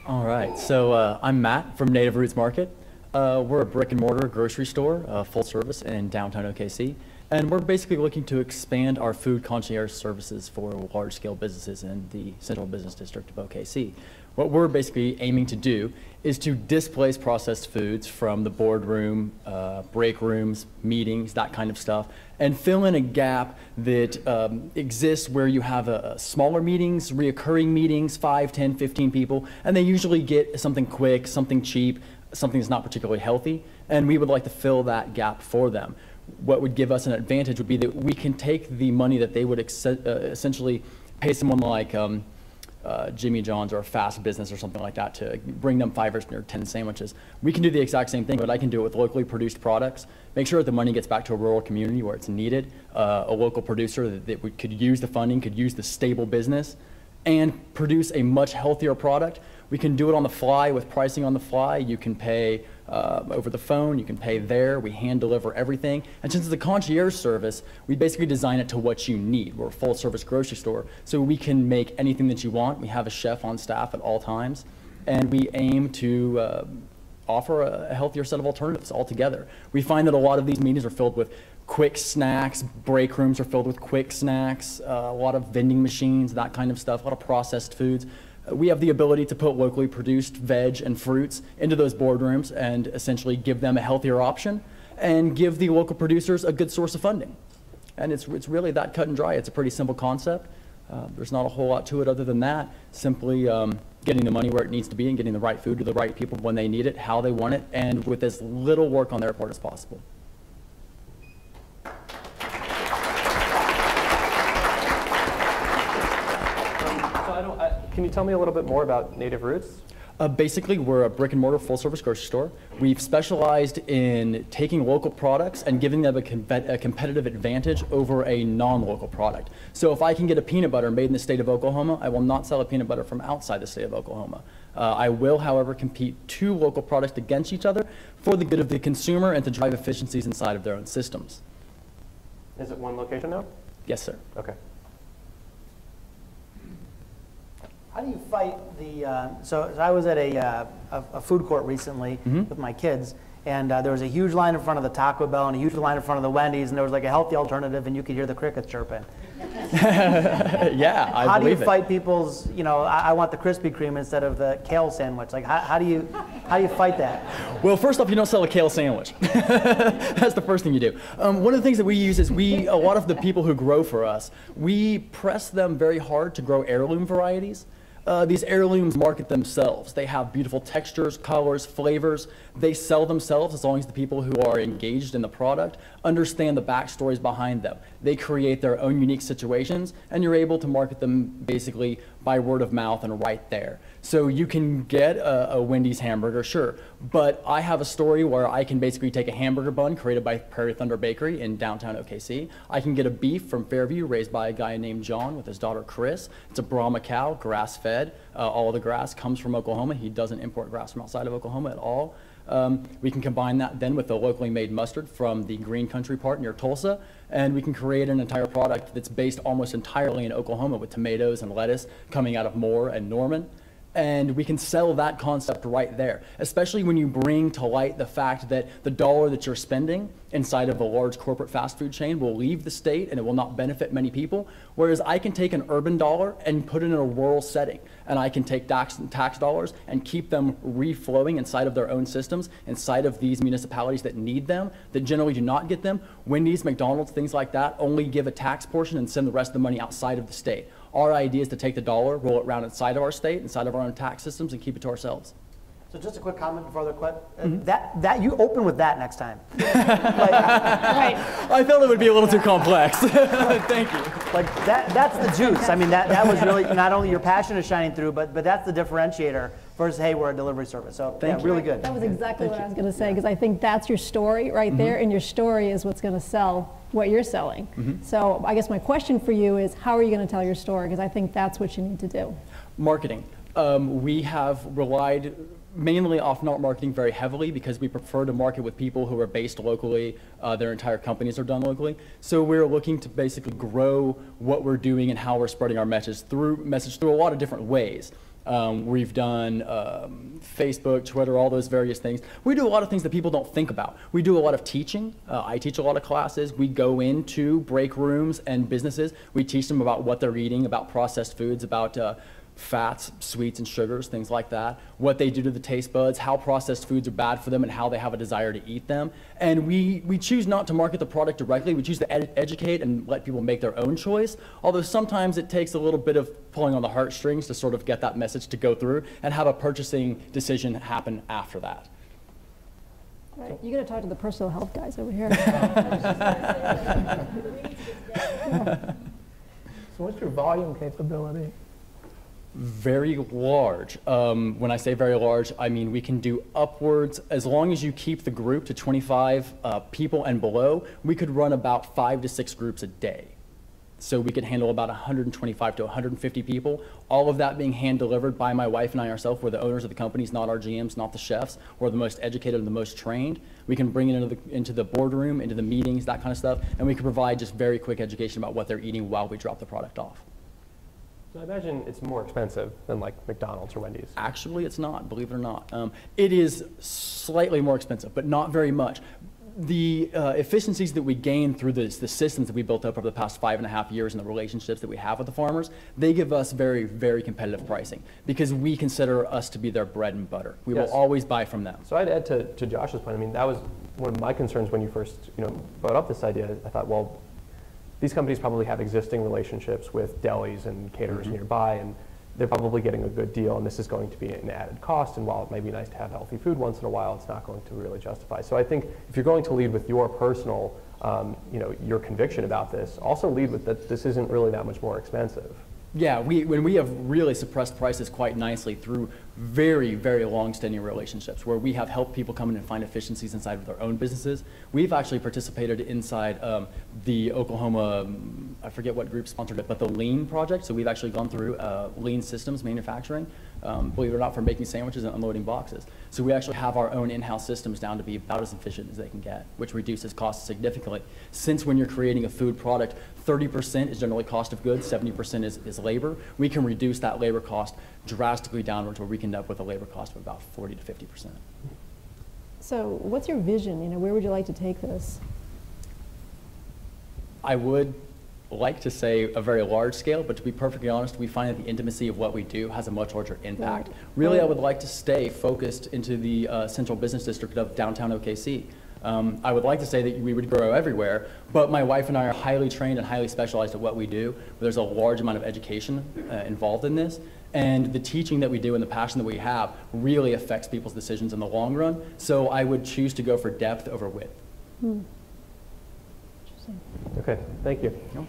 All right, so I'm Matt from Native Roots Market. We're a brick and mortar grocery store, full service in downtown OKC. And we're basically looking to expand our food concierge services for large scale businesses in the central business district of OKC. What we're basically aiming to do is to displace processed foods from the boardroom, break rooms, meetings, that kind of stuff, and fill in a gap that exists where you have smaller meetings, reoccurring meetings, 5, 10, 15 people, and they usually get something quick, something cheap, something that's not particularly healthy, and we would like to fill that gap for them. What would give us an advantage would be that we can take the money that they would essentially pay someone like Jimmy John's or a fast business or something like that to bring them 5 or 10 sandwiches. We can do the exact same thing, but I can do it with locally produced products, make sure that the money gets back to a rural community where it's needed, a local producer that could use the funding, could use the stable business, and produce a much healthier product. We can do it on the fly with pricing on the fly. You can pay over the phone, you can pay there, we hand deliver everything. And since it's a concierge service, we basically design it to what you need. We're a full service grocery store, so we can make anything that you want. We have a chef on staff at all times, and we aim to offer a healthier set of alternatives altogether. We find that a lot of these meetings are filled with quick snacks, break rooms are filled with quick snacks, a lot of vending machines, that kind of stuff, a lot of processed foods. We have the ability to put locally produced veg and fruits into those boardrooms and essentially give them a healthier option and give the local producers a good source of funding. And it's really that cut and dry. It's a pretty simple concept. There's not a whole lot to it other than that. Simply getting the money where it needs to be and getting the right food to the right people when they need it, how they want it, and with as little work on their part as possible. Can you tell me a little bit more about Native Roots? Basically, we're a brick and mortar full service grocery store. We've specialized in taking local products and giving them a competitive advantage over a non-local product. So if I can get a peanut butter made in the state of Oklahoma, I will not sell a peanut butter from outside the state of Oklahoma. I will, however, compete 2 local products against each other for the good of the consumer and to drive efficiencies inside of their own systems. Is it one location now? Yes, sir. Okay. How do you fight the, so I was at a food court recently with my kids, and there was a huge line in front of the Taco Bell and a huge line in front of the Wendy's, and there was like a healthy alternative, and you could hear the crickets chirping. Yeah, I how do you believe fight people's, you know, I want the Krispy Kreme instead of the kale sandwich? Like, how do you fight that? Well, first off, you don't sell a kale sandwich. That's the first thing you do. One of the things that we use is a lot of the people who grow for us, we press them very hard to grow heirloom varieties. These heirlooms market themselves. They have beautiful textures, colors, flavors. They sell themselves as long as the people who are engaged in the product understand the backstories behind them. They create their own unique situations, and you're able to market them basically by word of mouth and right there. So you can get a Wendy's hamburger, sure, but I have a story where I can basically take a hamburger bun created by Prairie Thunder Bakery in downtown OKC. I can get a beef from Fairview raised by a guy named John with his daughter Chris. It's a Brahma cow, grass-fed. All of the grass comes from Oklahoma. He doesn't import grass from outside of Oklahoma at all. We can combine that then with the locally made mustard from the Green Country part near Tulsa, and we can create an entire product that's based almost entirely in Oklahoma with tomatoes and lettuce coming out of Moore and Norman. And we can sell that concept right there, especially when you bring to light the fact that the dollar that you're spending inside of a large corporate fast food chain will leave the state and it will not benefit many people, whereas I can take an urban dollar and put it in a rural setting, and I can take tax dollars and keep them reflowing inside of their own systems, inside of these municipalities that need them, that generally do not get them. Wendy's, McDonald's, things like that only give a tax portion and send the rest of the money outside of the state. Our idea is to take the dollar, roll it around inside of our state, inside of our own tax systems, and keep it to ourselves. So just a quick comment before the question. That you open with that next time. Right. I felt it would be a little too complex. Thank you. Like that's the juice. I mean, that was really, not only your passion is shining through, but that's the differentiator versus, hey, we're a delivery service. So yeah, really good. That was exactly what I was going to say, because I think that's your story right there, and your story is what's going to sell what you're selling. So I guess my question for you is, how are you going to tell your story? Because I think that's what you need to do. Marketing. We have relied mainly off not marketing very heavily because we prefer to market with people who are based locally. Their entire companies are done locally. So we're looking to basically grow what we're doing and how we're spreading our message through a lot of different ways. We've done Facebook, Twitter, all those various things. We do a lot of things that people don't think about. We do a lot of teaching. I teach a lot of classes. We go into break rooms and businesses. We teach them about what they're eating, about processed foods, about fats, sweets, and sugars, things like that, what they do to the taste buds, how processed foods are bad for them, and how they have a desire to eat them. And we choose not to market the product directly. We choose to educate and let people make their own choice, although sometimes it takes a little bit of pulling on the heartstrings to sort of get that message to go through and have a purchasing decision happen after that. All right, you got to talk to the personal health guys over here. So what's your volume capability? Very large. When I say very large, I mean we can do upwards, as long as you keep the group to 25 people and below, we could run about 5 to 6 groups a day. So we could handle about 125 to 150 people, all of that being hand delivered by my wife and I ourselves. We're the owners of the companies, not our GMs, not the chefs. We're the most educated and the most trained. We can bring it into the boardroom, into the meetings, that kind of stuff, and we can provide just very quick education about what they're eating while we drop the product off. So I imagine it's more expensive than like McDonald's or Wendy's. Actually, it's not, believe it or not. It is slightly more expensive, but not very much. The efficiencies that we gain through the systems that we built up over the past 5.5 years and the relationships that we have with the farmers, they give us very, very competitive pricing because we consider us to be their bread and butter. We will always buy from them. So I'd add to Josh's point. I mean, that was one of my concerns when you first brought up this idea. I thought, well, these companies probably have existing relationships with delis and caterers nearby, and they're probably getting a good deal, and this is going to be an added cost, and while it may be nice to have healthy food once in a while, it's not going to really justify. So I think if you're going to lead with your personal, your conviction about this, also lead with that this isn't really that much more expensive. Yeah, when we have really suppressed prices quite nicely through very, very long-standing relationships where we have helped people come in and find efficiencies inside of their own businesses. We've actually participated inside the Oklahoma, I forget what group sponsored it, but the Lean project. So we've actually gone through Lean systems manufacturing, believe it or not, for making sandwiches and unloading boxes. So we actually have our own in-house systems down to be about as efficient as they can get, which reduces costs significantly. Since when you're creating a food product, 30% is generally cost of goods, 70% is labor. We can reduce that labor cost drastically downwards where we can end up with a labor cost of about 40 to 50%. So what's your vision? Where would you like to take this? I would like to say a very large scale, but to be perfectly honest, we find that the intimacy of what we do has a much larger impact. Right. Really, I would like to stay focused into the central business district of downtown OKC. I would like to say that we would grow everywhere, but my wife and I are highly trained and highly specialized at what we do. There's a large amount of education involved in this, and the teaching that we do and the passion that we have really affects people's decisions in the long run. So I would choose to go for depth over width. Interesting. Okay, thank you. Okay.